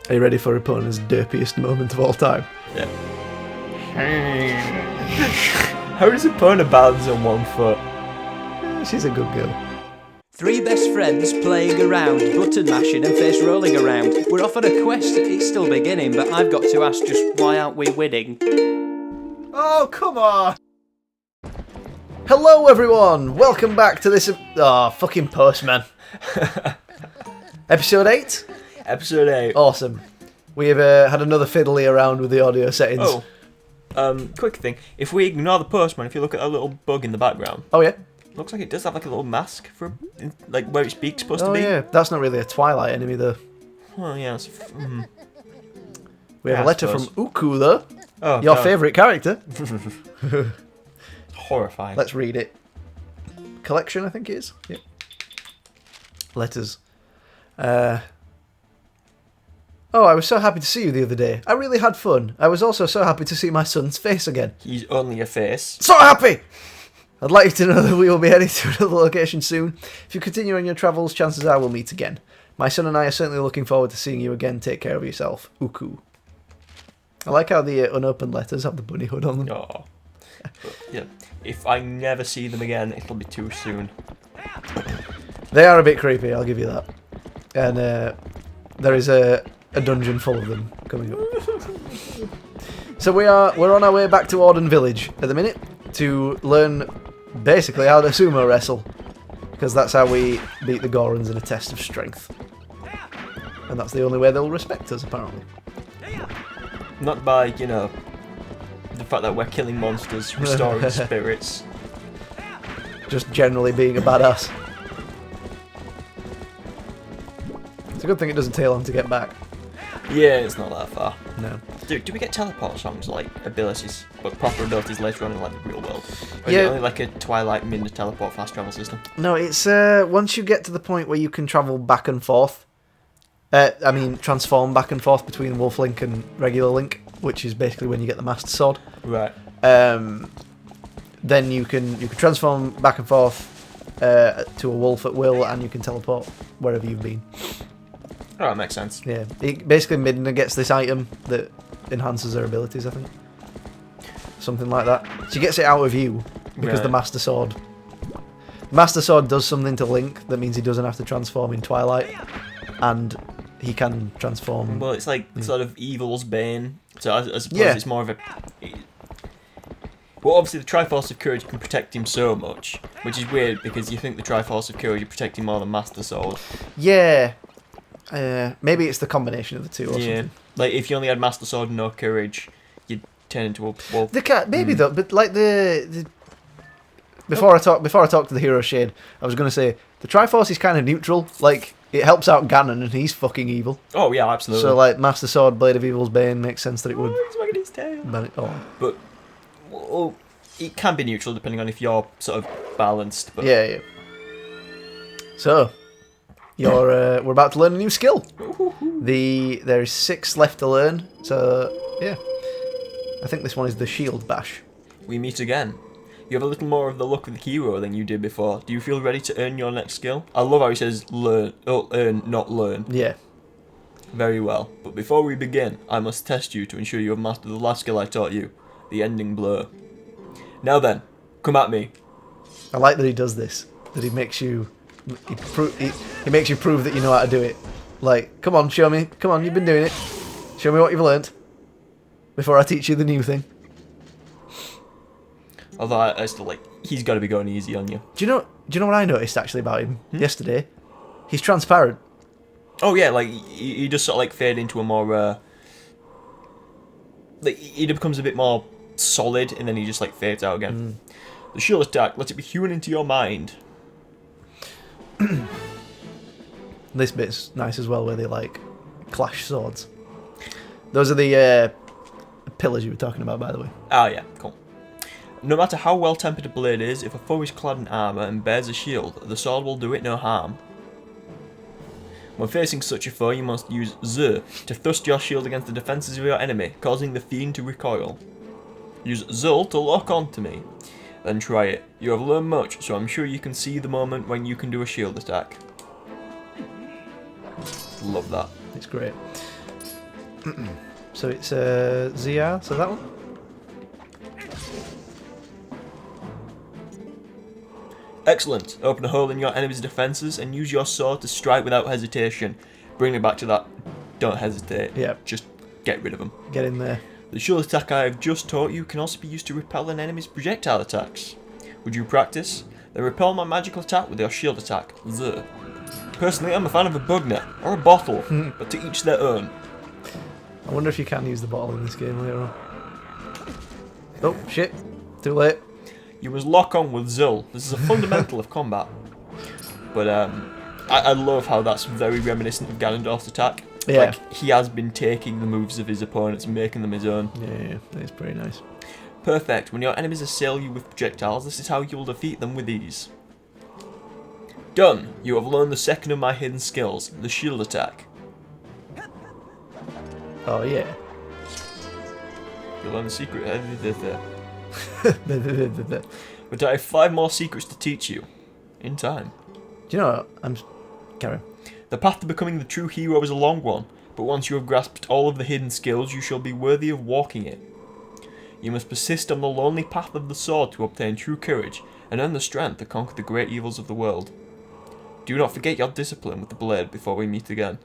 Are you ready for Epona's derpiest moment of all time? Yeah. How does Epona balance on one foot? She's a good girl. Three best friends playing around, button mashing and face rolling around. We're off on a quest, it's still beginning, but I've got to ask just why aren't we winning? Oh, come on! Hello everyone! Welcome back to this... fucking postman. Episode 8? Episode 8. Awesome. We have had another fiddly around with the audio settings. Quick thing. If we ignore the postman, if you look at a little bug in the background... Oh, yeah? Looks like it does have like a little mask for like where its beak's supposed to be. Oh, yeah. That's not really a Twilight enemy, though. Oh, yeah. We have a letter from Uku, though. Oh, your favourite character. Horrifying. Let's read it. Collection, I think it is. Yep. Letters. Oh, I was so happy to see you the other day. I really had fun. I was also so happy to see my son's face again. He's only a face. So happy! I'd like you to know that we will be heading to another location soon. If you continue on your travels, chances are we'll meet again. My son and I are certainly looking forward to seeing you again. Take care of yourself. Uku. I like how the unopened letters have the bunny hood on them. Oh. But, yeah. If I never see them again, it'll be too soon. They are a bit creepy, I'll give you that. And there is a dungeon full of them coming up. So we're on our way back to Auden Village at the minute to learn basically how to sumo wrestle, because that's how we beat the Gorons in a test of strength. And that's the only way they'll respect us, apparently. Not by, the fact that we're killing monsters, restoring spirits. Just generally being a badass. It's a good thing it doesn't take long to get back. Yeah, it's not that far. No. Dude, do we get teleport songs, like abilities, but proper abilities later on in like the real world? Or Yeah. is it only like a Twilight Min teleport fast travel system? No, it's once you get to the point where you can travel back and forth. Transform back and forth between Wolf Link and regular Link, which is basically when you get the Master Sword. Right. Then you can transform back and forth to a wolf at will, and you can teleport wherever you've been. Oh, that makes sense. Yeah. Basically, Midna gets this item that enhances her abilities, I think. Something like that. She gets it out of you because the Master Sword. Master Sword does something to Link that means he doesn't have to transform in Twilight, and he can transform. Well, it's like sort of evil's bane. So I suppose it's more of a. Well, obviously the Triforce of Courage can protect him so much, which is weird because you think the Triforce of Courage would protect him more than Master Sword. Yeah. Maybe it's the combination of the two or something. Like if you only had Master Sword and no Courage, you'd turn into a wolf. Maybe though, but like before I talk to the Hero Shade, I was gonna say the Triforce is kind of neutral. Like it helps out Ganon, and he's fucking evil. Oh yeah, absolutely. So like Master Sword, Blade of Evil's Bane makes sense that it would. He's wagging his tail. But well, it can be neutral depending on if you're sort of balanced. But yeah. So we're about to learn a new skill. There is 6 left to learn. So yeah, I think this one is the Shield Bash. We meet again. You have a little more of the look of the hero than you did before. Do you feel ready to earn your next skill? I love how he says earn, not learn. Yeah. Very well. But before we begin, I must test you to ensure you have mastered the last skill I taught you, the ending blow. Now then, come at me. I like that he does this. That he makes you, he makes you prove that you know how to do it. Like, come on, show me. Come on, you've been doing it. Show me what you've learnt before I teach you the new thing. Although I still like, he's got to be going easy on you. Do you know what I noticed actually about him yesterday? He's transparent. Oh yeah, like he just sort of like fade into a more, like he becomes a bit more solid, and then he just like fades out again. The shield attack, let it be hewn into your mind. This bit's nice as well, where they like clash swords. Those are the pillars you were talking about, by the way. Oh yeah, cool. No matter how well tempered a blade is, if a foe is clad in armour and bears a shield, the sword will do it no harm. When facing such a foe, you must use Z to thrust your shield against the defences of your enemy, causing the fiend to recoil. Use Zul to lock onto me. Then try it. You have learned much, so I'm sure you can see the moment when you can do a shield attack. Love that. It's great. So it's ZR, so that one? Excellent. Open a hole in your enemy's defences and use your sword to strike without hesitation. Bring me back to that. Don't hesitate. Yep. Just get rid of them. Get in there. The shield attack I have just taught you can also be used to repel an enemy's projectile attacks. Would you practice? Then repel my magical attack with your shield attack. Zuh. Personally, I'm a fan of a bug net or a bottle, but to each their own. I wonder if you can use the bottle in this game later on. Oh, shit. Too late. You must lock on with Zul. This is a fundamental of combat. But I love how that's very reminiscent of Ganondorf's attack. Yeah. Like, he has been taking the moves of his opponents and making them his own. Yeah, that's pretty nice. Perfect. When your enemies assail you with projectiles, this is how you will defeat them with ease. Done. You have learned the second of my hidden skills, the shield attack. Oh, yeah. You learn the secret. But I have 5 more secrets to teach you. In time. Do you know what? Carry on. The path to becoming the true hero is a long one, but once you have grasped all of the hidden skills, you shall be worthy of walking it. You must persist on the lonely path of the sword to obtain true courage, and earn the strength to conquer the great evils of the world. Do not forget your discipline with the blade before we meet again.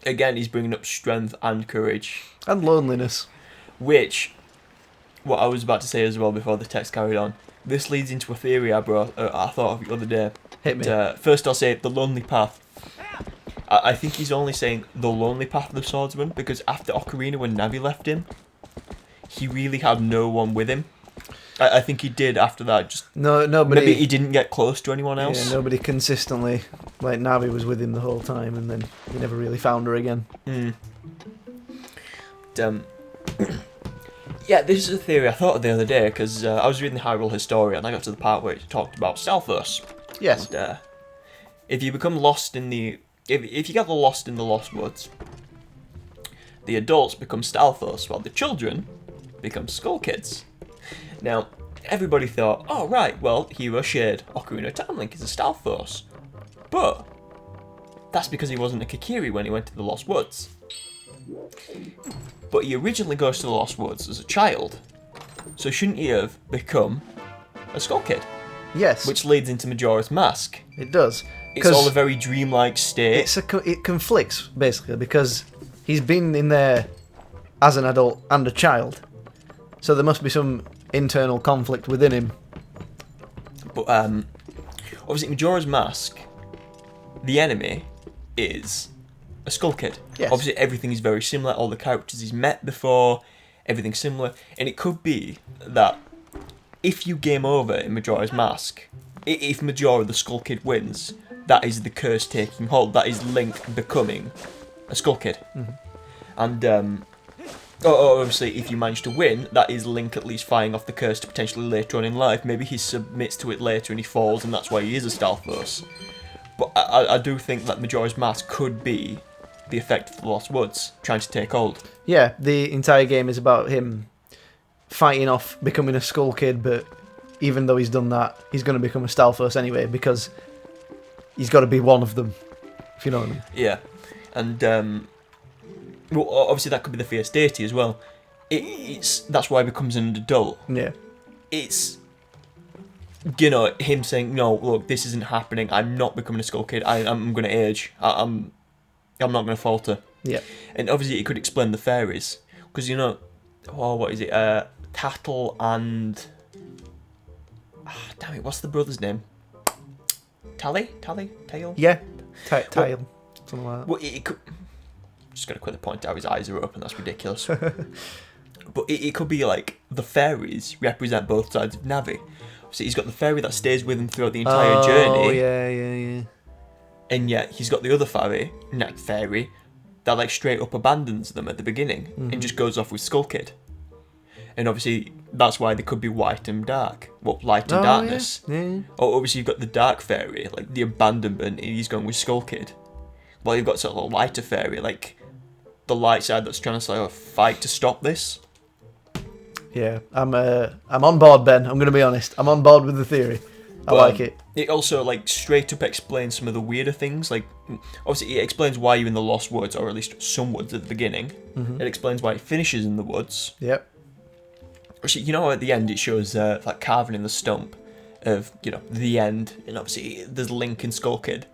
Again, he's bringing up strength and courage. And loneliness. Which, what I was about to say as well before the text carried on, this leads into a theory I thought of the other day. Hit me. First I'll say the lonely path. I think he's only saying the lonely path of the swordsman because after Ocarina, when Navi left him, he really had no one with him. I think he did after that. Just nobody. Maybe he didn't get close to anyone else. Yeah, nobody consistently. Like Navi was with him the whole time, and then he never really found her again. Yeah, this is a theory I thought of the other day because I was reading the Hyrule Historia and I got to the part where it talked about Stalfos. Yes. And, if you become lost in the... If you get lost in the Lost Woods, the adults become Stalfos while the children become Skull Kids. Now, everybody thought, oh right, well, Hero Shade, Ocarina of Time Link is a Stalfos. But that's because he wasn't a Kokiri when he went to the Lost Woods. But he originally goes to the Lost Woods as a child, so shouldn't he have become a Skull Kid? Yes. Which leads into Majora's Mask. It does. It's all a very dreamlike state. It conflicts, basically, because he's been in there as an adult and a child. So there must be some internal conflict within him. But obviously Majora's Mask, the enemy is a Skull Kid. Yes. Obviously everything is very similar, all the characters he's met before, everything's similar. And it could be that if you game over in Majora's Mask, if Majora the Skull Kid wins, that is the curse taking hold. That is Link becoming a Skull Kid. Mm-hmm. And obviously, if you manage to win, that is Link at least firing off the curse to potentially later on in life. Maybe he submits to it later and he falls, and that's why he is a Stalfos. But I do think that Majora's Mask could be the effect of the Lost Woods trying to take hold. Yeah, the entire game is about him fighting off becoming a Skull Kid, but even though he's done that, he's going to become a Stalfos anyway, because he's got to be one of them, if you know what I mean. Yeah, and well, obviously that could be the Fierce Deity as well. That's why he becomes an adult. Yeah. It's, you know, him saying, no, look, this isn't happening, I'm not becoming a Skull Kid, I'm going to age, I'm not going to falter. Yeah. And obviously it could explain the fairies, because, you know, what is it, Tattle and... damn it, what's the brother's name? Tally? Tail? Yeah. Tile. Something like that. Well, it could... Just going to quickly point out his eyes are open, that's ridiculous. But it could be like the fairies represent both sides of Navi. So he's got the fairy that stays with him throughout the entire journey. Oh, yeah. And yet he's got the other fairy that like straight up abandons them at the beginning and just goes off with Skull Kid. And obviously that's why they could be white and dark. Well, light and darkness. Yeah. Or obviously you've got the dark fairy, like the abandonment, and he's going with Skull Kid. While you've got sort of a lighter fairy, like the light side that's trying to sort of fight to stop this. Yeah, I'm on board, Ben. I'm going to be honest. I'm on board with the theory. I like it. It also like straight up explains some of the weirder things. Like obviously it explains why you're in the Lost Woods, or at least some woods at the beginning. It explains why it finishes in the woods. Yep. Actually, you know, at the end it shows like carving in the stump of, you know, the end, and obviously there's Link and Skull Kid.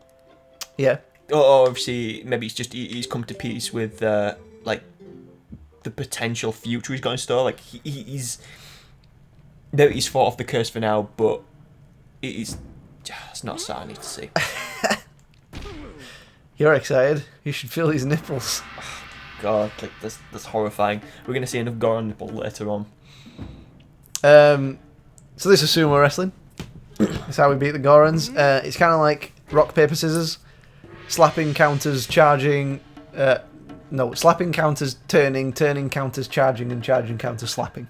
Yeah. Or obviously maybe it's just he's come to peace with like the potential future he's got in store. Like he's fought off the curse for now, but it's not something I need to see. You're excited. You should feel his nipples. God, like that's horrifying. We're gonna see enough gore on nipple later on. So this is sumo wrestling. That's how we beat the Gorons. It's kind of like rock, paper, scissors. Slapping counters, charging. Slapping counters, turning counters, charging, and charging counters, slapping.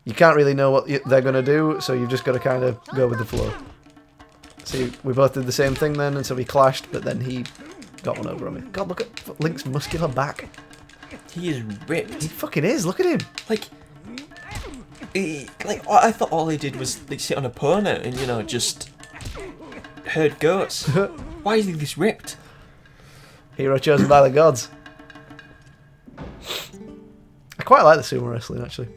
You can't really know what they're going to do, so you've just got to kind of go with the flow. See, we both did the same thing then, and so we clashed, but then he got one over on me. God, look at Link's muscular back. He is ripped. He fucking is, look at him. I thought all he did was like, sit on a pony and, you know, just herd goats. Why is he this ripped? Hero chosen by the gods. I quite like the sumo wrestling, actually.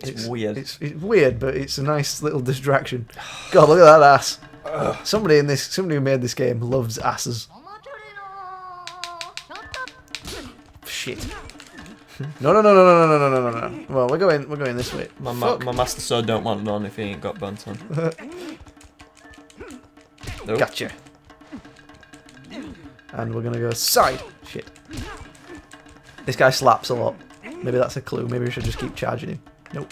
It's weird. It's weird, but it's a nice little distraction. God, look at that ass. Somebody who made this game loves asses. Shit. No. Well, we're going this way. My Master Sword don't want none if he ain't got bunt on. Nope. Gotcha. And we're gonna go side. Shit. This guy slaps a lot. Maybe that's a clue. Maybe we should just keep charging him. Nope.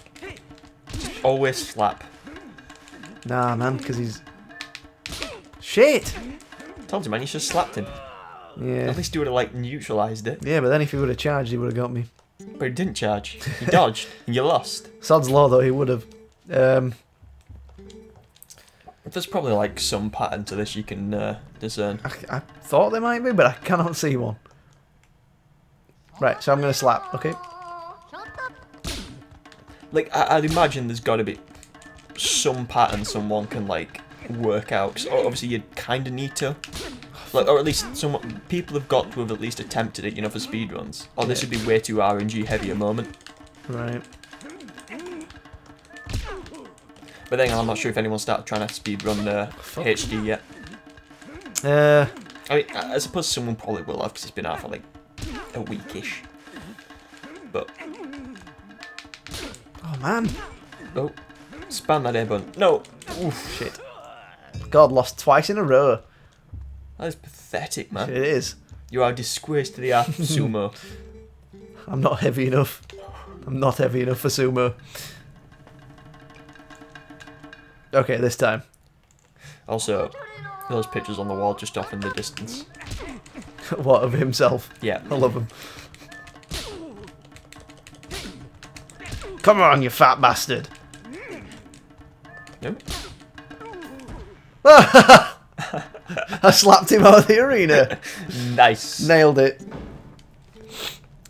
Always slap. Nah, man, because he's... Shit! Told you, man, you should have slapped him. Yeah. At least he would have, like, neutralised it. Yeah, but then if he would have charged, he would have got me. But he didn't charge. He dodged, and you lost. Sod's law, though, he would have. There's probably, like, some pattern to this you can discern. I thought there might be, but I cannot see one. Right, so I'm going to slap, okay? Like, I'd imagine there's got to be some pattern someone can, like, work out. 'Cause obviously, you kind of need to. Like, or at least people have got to have at least attempted it, you know, for speedruns. Or this would be way too RNG heavy a moment. Right. But then I'm not sure if anyone started trying to speedrun HD yet. I mean, I suppose someone probably will have because it's been out for like a weekish. But oh man! Oh, spam that air button. No. Oof, shit. God, lost twice in a row. That is pathetic, man. It is. You are a disgrace to the art of sumo. I'm not heavy enough. I'm not heavy enough for sumo. Okay, this time. Also, those pictures on the wall just off in the distance. What, of himself? Yeah. I love him. Come on, you fat bastard. Nope. I slapped him out of the arena. Nice. Nailed it.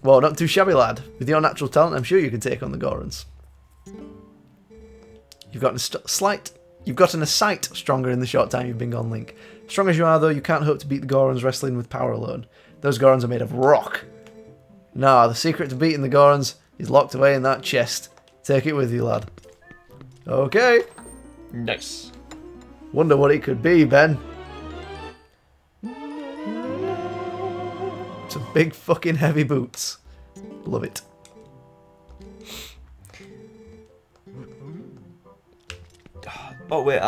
Well, not too shabby, lad. With your natural talent, I'm sure you can take on the Gorons. You've gotten a sight stronger in the short time you've been gone, Link. Strong as you are, though, you can't hope to beat the Gorons wrestling with power alone. Those Gorons are made of rock. Nah, the secret to beating the Gorons is locked away in that chest. Take it with you, lad. Okay. Nice. Wonder what it could be, Ben. Some big fucking heavy boots. Love it. Oh wait,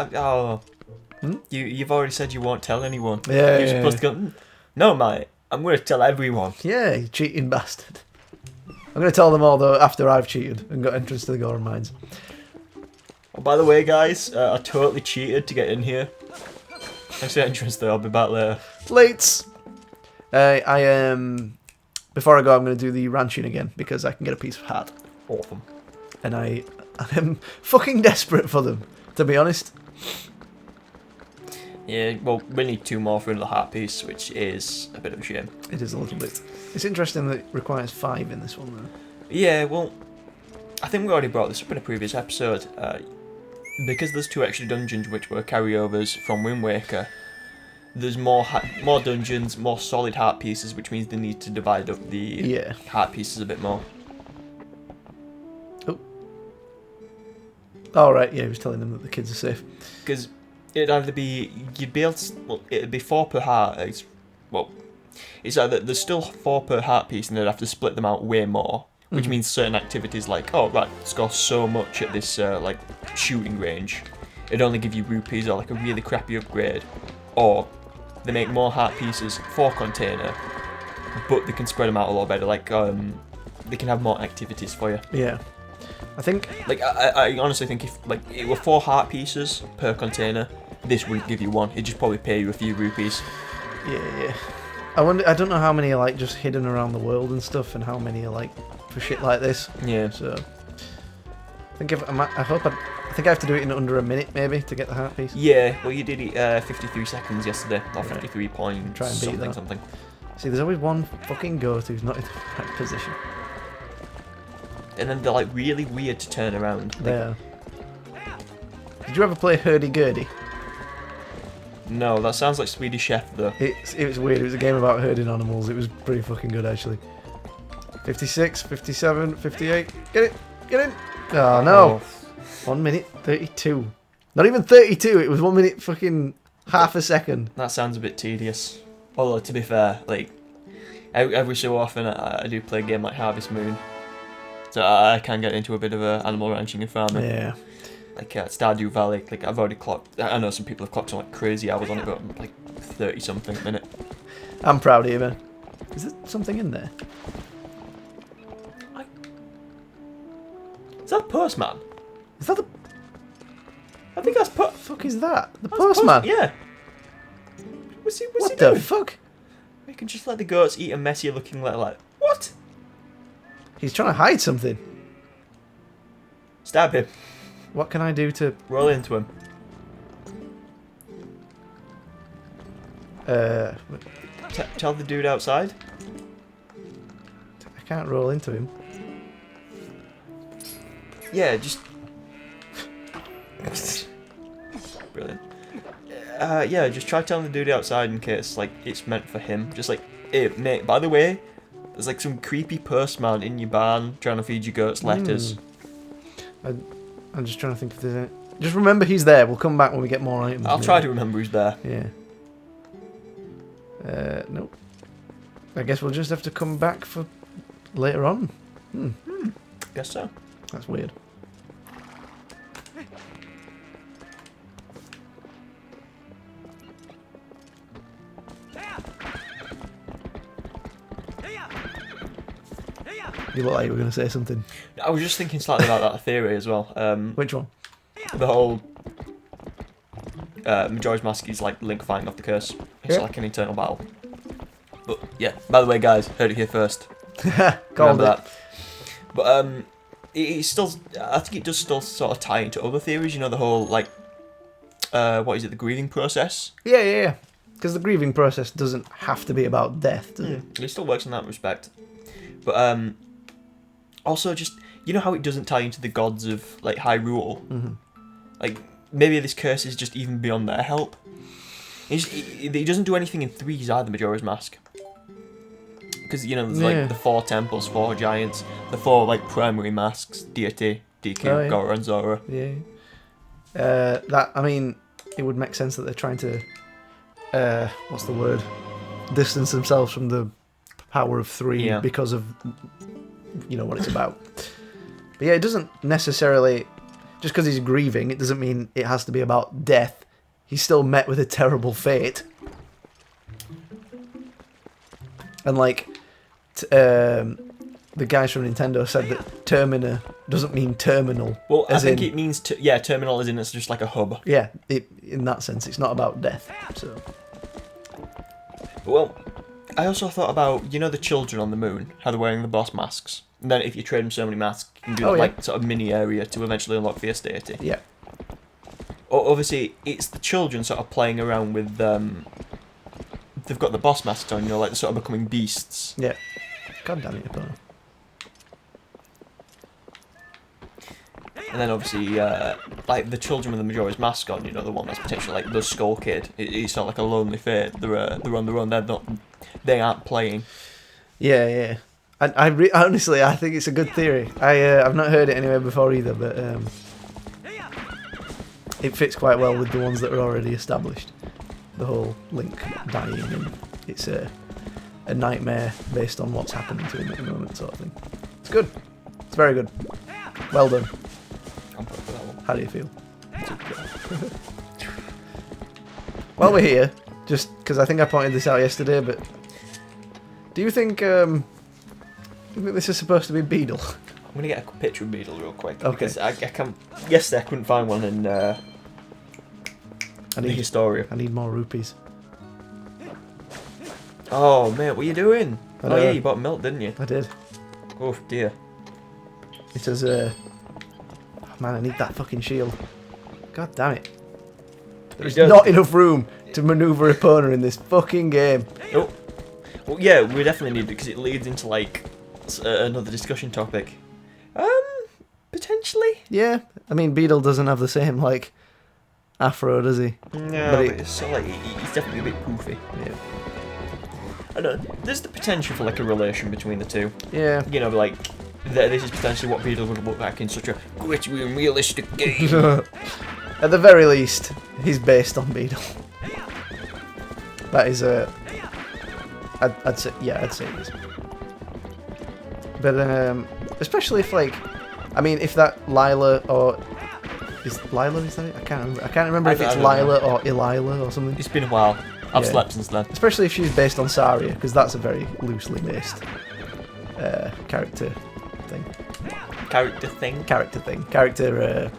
you've already said you won't tell anyone. Yeah, You're supposed to go. No, mate. I'm going to tell everyone. Yeah, you cheating bastard. I'm going to tell them all, though, after I've cheated and got entrance to the Goron Mines. Oh, by the way, guys, I totally cheated to get in here. Thanks for the entrance, though. I'll be back later. Lates. Before I go, I'm going to do the ranching again because I can get a piece of heart. Awesome. And I am fucking desperate for them, to be honest. Yeah, well, we need 2 more for the heart piece, which is a bit of a shame. It is a little bit. It's interesting that it requires 5 in this one, though. Yeah, well, I think we already brought this up in a previous episode. because there's 2 extra dungeons which were carryovers from Wind Waker, there's more dungeons, more solid heart pieces, which means they need to divide up the heart pieces a bit more. Oh. All right, yeah, he was telling them that the kids are safe. Because it'd either be, it'd be 4 per heart. It's either there's still 4 per heart piece, and they'd have to split them out way more, which means certain activities like, oh right, score so much at this like shooting range, it'd only give you rupees or like a really crappy upgrade, or they make more heart pieces for container, but they can spread them out a lot better. Like they can have more activities for you. Yeah, I think. Like I honestly think if like it were 4 heart pieces per container, this wouldn't give you 1. It'd just probably pay you a few rupees. Yeah. I wonder. I don't know how many are like just hidden around the world and stuff, and how many are like for shit like this. Yeah. So I think I think I have to do it in under a minute maybe to get the heart piece. Yeah. Well, you did it 53 seconds yesterday, or 53 point Try and beat that. something. See, there's always one fucking ghost who's not in the right position. And then they're like really weird to turn around. They are. Did you ever play Hurdy-Gurdy? No, that sounds like Swedish Chef though. It was weird. It was a game about herding animals. It was pretty fucking good actually. 56, 57, 58. Get in. Oh no. 1 minute 32. Not even 32. It was 1 minute fucking half a second. That sounds a bit tedious. Although to be fair, like every so often I do play a game like Harvest Moon, so I can get into a bit of animal ranching and farming. Yeah. Like Stardew Valley, like I've already clocked. I know some people have clocked some like crazy hours on it, but I'm like 30 something a minute. I'm proud of you, man. Is there something in there? Is that a postman? Is that the I think that's fuck is that? The postman? Yeah. What's he What doing? the fuck? We can just let the goats eat a messier looking letter. Like what? He's trying to hide something. Stab him. What can I do to... Roll into him. Tell the dude outside. I can't roll into him. Yeah, just... Brilliant. Yeah, just try telling the dude outside in case, like, it's meant for him. Just like, hey, mate, by the way, there's like some creepy postman in your barn trying to feed your goats letters. I'm just trying to think if there's any... Just remember he's there. We'll come back when we get more items. I'll try to remember who's there. Yeah. Nope. I guess we'll just have to come back for later on. Guess so. That's weird. You look like you were going to say something. I was just thinking slightly about that theory as well. Which one? The whole Majora's Mask is like Link fighting off the curse. It's like an internal battle. But yeah, by the way, guys, heard it here first. Remember that. But it's still, I think it does still sort of tie into other theories. You know, the whole like, what is it, the grieving process? Yeah. Because the grieving process doesn't have to be about death, does it? It still works in that respect. But also just, you know how it doesn't tie into the gods of like Hyrule? Mm-hmm. Like maybe this curse is just even beyond their help. It doesn't do anything in threes either, Majora's Mask. Because, you know, there's like the 4 temples, 4 giants, the 4 like primary masks, Deity, Deku, Goro and Zora. Yeah. I mean, it would make sense that they're trying to, what's the word? Distance themselves from the power of 3 because of, you know, what it's about. But yeah, it doesn't necessarily, just because he's grieving, it doesn't mean it has to be about death. He's still met with a terrible fate. And like, the guys from Nintendo said that Termina doesn't mean terminal. Well, I think it means, terminal as in it's just like a hub. Yeah, in that sense, it's not about death. So. Well, I also thought about, you know, the children on the moon, how they're wearing the boss masks. And then if you trade them so many masks, you can do like sort of mini area to eventually unlock the deity. Yeah. Obviously, it's the children sort of playing around with, they've got the boss masks on, you know, like they're sort of becoming beasts. Yeah. God damn it, Apollo. And then obviously, like the children with the Majora's Mask on, you know, the one that's potentially like the Skull Kid. He's sort of like a lonely fate. They're on their own. They aren't playing. Yeah, yeah. Honestly, I think it's a good theory. I've not heard it anywhere before either, but it fits quite well with the ones that are already established. The whole Link dying, and it's a nightmare based on what's happening to him at the moment, sort of thing. It's good. It's very good. Well done. I'm proud of that one. How do you feel? While we're here, just because I think I pointed this out yesterday, but do you think this is supposed to be Beedle? I'm gonna get a picture of Beedle real quick. Okay. Because I can't. Yesterday I couldn't find one in the Historia. I need more rupees. Oh mate, what are you doing? I Oh know. yeah, you bought milk, didn't you? I did. Oh dear. It says, oh, man, I need that fucking shield. God damn it. There's not enough room to manoeuvre Epona in this fucking game. Oh. Well, yeah, we definitely need it because it leads into like another discussion topic. Potentially. Yeah, I mean, Beedle doesn't have the same, like, afro, does he? No, but it's sort of like he's definitely a bit poofy. Yeah. I don't know. There's the potential for like a relation between the two. Yeah. You know, like this is potentially what Beedle would look like in such a gritty and realistic game. At the very least, he's based on Beedle. That is I'd say, yeah, I'd say it is. But especially if, like, I mean, if that Lila or is that it? I can't remember if it's Lila or Ilila or something. It's been a while. I've slept since then. Especially if she's based on Saria, because that's a very loosely based character thing. Character thing? Character thing. Character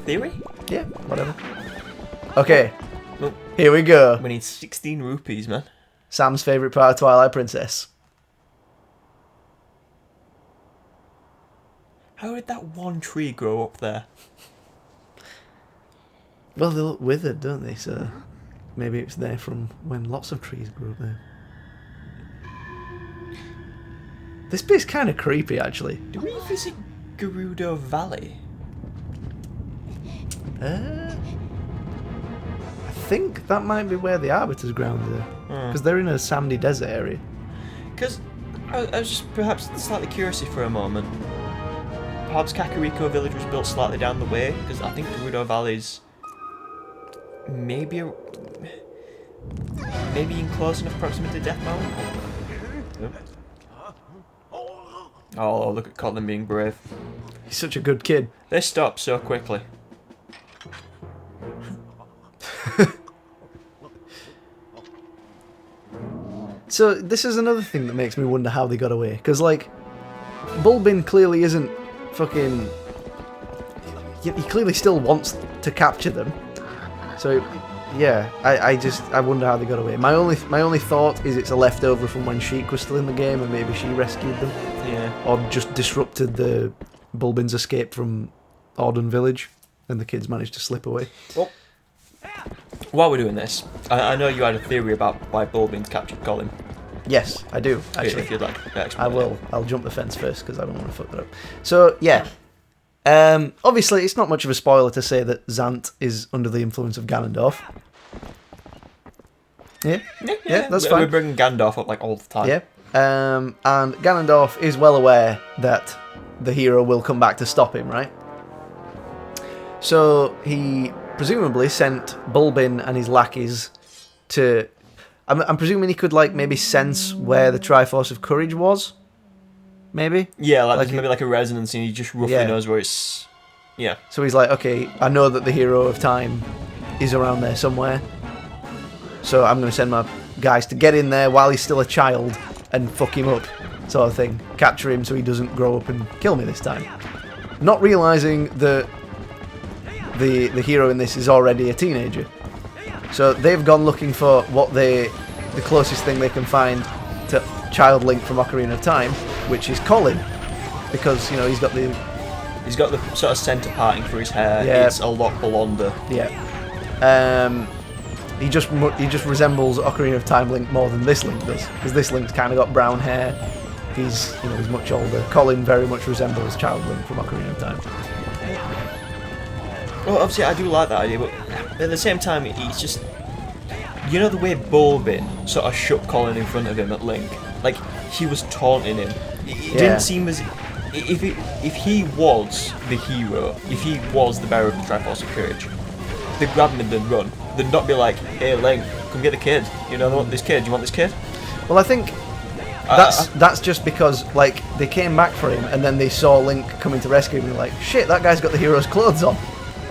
theory? Yeah, whatever. Okay, Well, here we go. we need 16 rupees, man. Sam's favourite part of Twilight Princess. How did that one tree grow up there? Well, they look withered, don't they? So maybe it's there from when lots of trees grew up there. This bit's kind of creepy, actually. Do we visit Gerudo Valley? I think that might be where the Arbiter's grounds are. Because they're in a sandy desert area. Because I was just perhaps slightly curious for a moment. Perhaps Kakariko Village was built slightly down the way, because I think Gerudo Valley's maybe in close enough proximity to Death Mountain. Oh, look at Colin being brave. He's such a good kid. They stopped so quickly. So this is another thing that makes me wonder how they got away. Because, like, Bulbin clearly isn't fucking... He clearly still wants to capture them. So, yeah, I wonder how they got away. My only thought is it's a leftover from when Sheik was still in the game and maybe she rescued them. Yeah. Or just disrupted the Bulbin's escape from Auden Village and the kids managed to slip away. Well, while we're doing this, I know you had a theory about why Bulbin's captured Colin. Yes, I do, actually. If you'd like to explain I will. I'll jump the fence first because I don't want to fuck that up. So, yeah. Obviously, it's not much of a spoiler to say that Zant is under the influence of Ganondorf. Yeah, that's fine. We're bringing Gandalf up like all the time. Yeah. And Ganondorf is well aware that the hero will come back to stop him, right? So he presumably sent Bulbin and his lackeys to... I'm presuming he could, like, maybe sense where the Triforce of Courage was? Maybe? Yeah, like maybe like a resonance and he just roughly knows where it's... Yeah. So he's like, okay, I know that the hero of time is around there somewhere. So I'm going to send my guys to get in there while he's still a child and fuck him up, sort of thing. Capture him so he doesn't grow up and kill me this time. Not realising that the hero in this is already a teenager. So they've gone looking for the closest thing they can find to Child Link from Ocarina of Time, which is Colin. Because, you know, he's got the sort of centre parting for his hair. Yeah. It's a lot blonder. Yeah. He just resembles Ocarina of Time Link more than this Link does, because this Link's kind of got brown hair. He's much older. Colin very much resembles Child Link from Ocarina of Time. Well, obviously I do like that idea, but at the same time, it's just... You know the way Bulbin sort of shook Colin in front of him at Link? Like, he was taunting him. It didn't seem as... If he was the hero, if he was the bearer of the Triforce of Courage, they'd grab him and they'd run. They'd not be like, hey Link, come get the kid. You know, they want this kid. You want this kid? Well, I think that's just because, like, they came back for him and then they saw Link coming to rescue him and they're like, shit, that guy's got the hero's clothes on.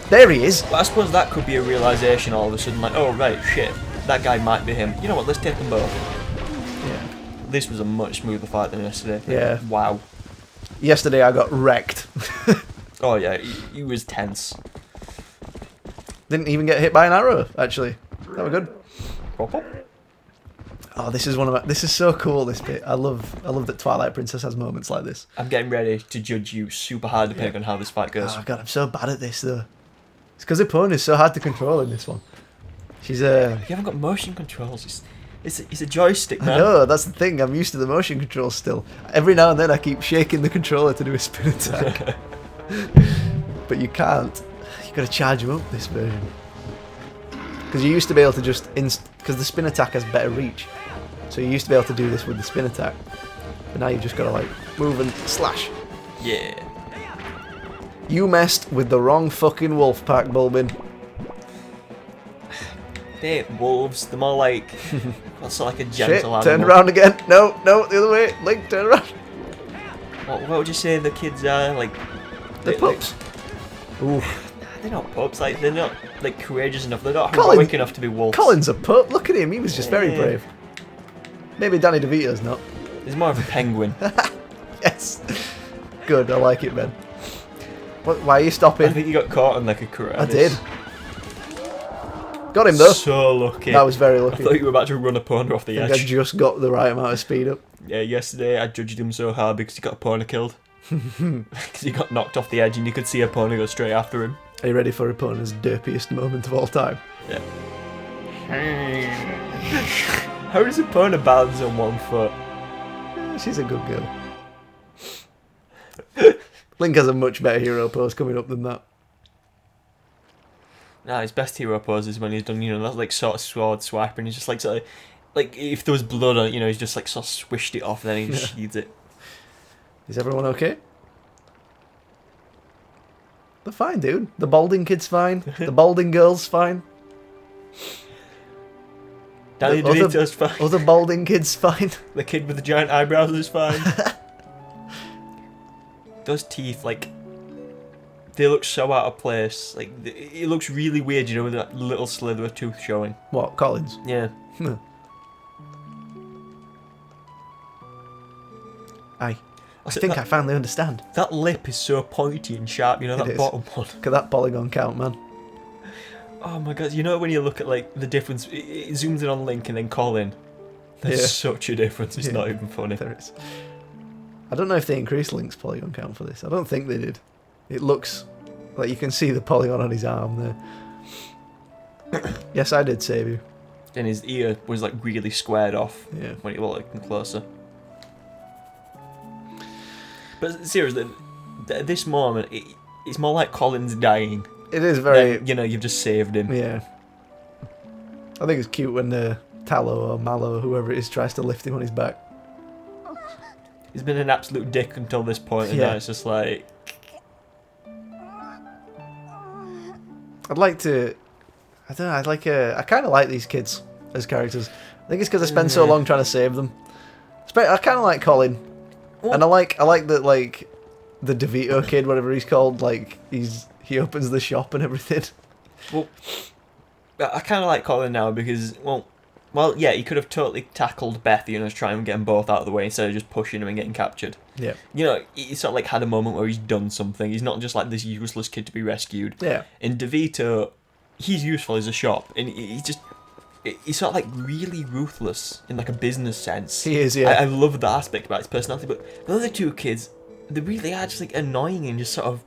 There he is. But I suppose that could be a realisation all of a sudden, like, oh right, shit, that guy might be him. You know what, let's take them both. Yeah. This was a much smoother fight than yesterday. Yeah. Wow. Yesterday I got wrecked. Oh yeah, he was tense. Didn't even get hit by an arrow, actually. That was good. Pop, pop. Oh, this is so cool, this bit. I love that Twilight Princess has moments like this. I'm getting ready to judge you super hard depending on how this fight goes. Oh god, I'm so bad at this though. It's because Epona is so hard to control in this one. She's You haven't got motion controls. It's a joystick, man. I know, that's the thing. I'm used to the motion controls still. Every now and then I keep shaking the controller to do a spin attack. But you can't. You gotta charge them up this version. Because you used to be able to just because the spin attack has better reach. So you used to be able to do this with the spin attack. But now you've just gotta like move and slash. Yeah. You messed with the wrong fucking wolf pack, Bulbin. They ain't wolves. They're more like what's like a gentle Shit, animal. turn around again. No, the other way. Link, turn around. What would you say the kids are like? They're pups. Ooh. They're not pups. Like they're not like courageous enough. They're not Colin- heroic enough to be wolves. Colin's a pup. Look at him. He was just very Yeah. brave. Maybe Danny DeVito's not. He's more of a penguin. Yes. Good. I like it, Ben. What? Why are you I stopping? think you got caught on like a karate. I did. Got him though. So lucky. That was very I lucky. thought you were about to run a pony off the I think I edge. just got the right amount of speed up. Yeah, yesterday I judged him so hard because he got a pony killed. Because he got knocked off the edge and you could see a pony go straight after him. Are you ready for Epona's derpiest moment of all time? Yeah. How does a pony balance on one foot? She's a good girl. Link has a much better hero pose coming up than that. Nah, his best hero pose is when he's done, that like sort of sword swipe and he's just like sort of, like if there was blood on it, he's just like sort of swished it off and then he just sheathes it. Is everyone okay? They're fine, dude. The balding kid's fine. The balding girl's fine. Danny The other- DeVito's fine. Other balding kid's fine. The kid with the giant eyebrows is fine. Those teeth, like, they look so out of place. Like, it looks really weird, with that little slither of tooth showing. What, Collins? Yeah. I think I finally understand. That lip is so pointy and sharp, that is. bottom one. Look at that polygon count, man. Oh my god, when you look at, like, the difference, it zooms in on Link and then Colin. There's such a difference, it's not even funny. There is. I don't know if they increased Link's polygon count for this. I don't think they did. It looks like you can see the polygon on his arm there. Yes, I did save you. And his ear was, like, really squared off when you look closer. But seriously, at this moment, it's more like Colin's dying. It is very... Then, you've just saved him. Yeah. I think it's cute when Tallow or Mallow, whoever it is, tries to lift him on his back. He's been an absolute dick until this point, and now it's just like... I'd like to... I don't know, I kind of like these kids as characters. I think it's because I spend so long trying to save them. I kind of like Colin. What? And I like that, like, the DeVito kid, whatever he's called, like, he opens the shop and everything. Well, I kind of like Colin now because, well, yeah, he could have totally tackled Beth, to try and get them both out of the way instead of just pushing him and getting captured. Yeah. He sort of, like, had a moment where he's done something. He's not just, like, this useless kid to be rescued. Yeah. And DeVito, he's useful as a shop, and he's sort of, like, really ruthless in, like, a business sense. He is, yeah. I love that aspect about his personality, but the other two kids, they really are just, like, annoying and just sort of...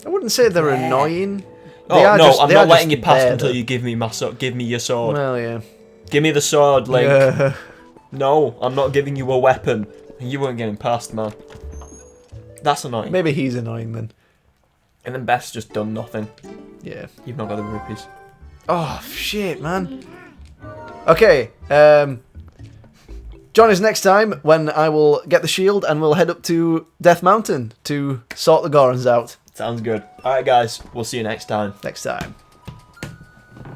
I wouldn't say they're annoying. I'm not letting you pass until you give me your sword. Well, yeah. Give me the sword, Link. No, I'm not giving you a weapon. You weren't getting past, man. That's annoying. Maybe he's annoying then. And then Beth's just done nothing. Yeah. You've not got the rupees. Oh, shit, man. Okay, join us next time when I will get the shield and we'll head up to Death Mountain to sort the Gorons out. Sounds good. Alright guys, we'll see you next time. Next time.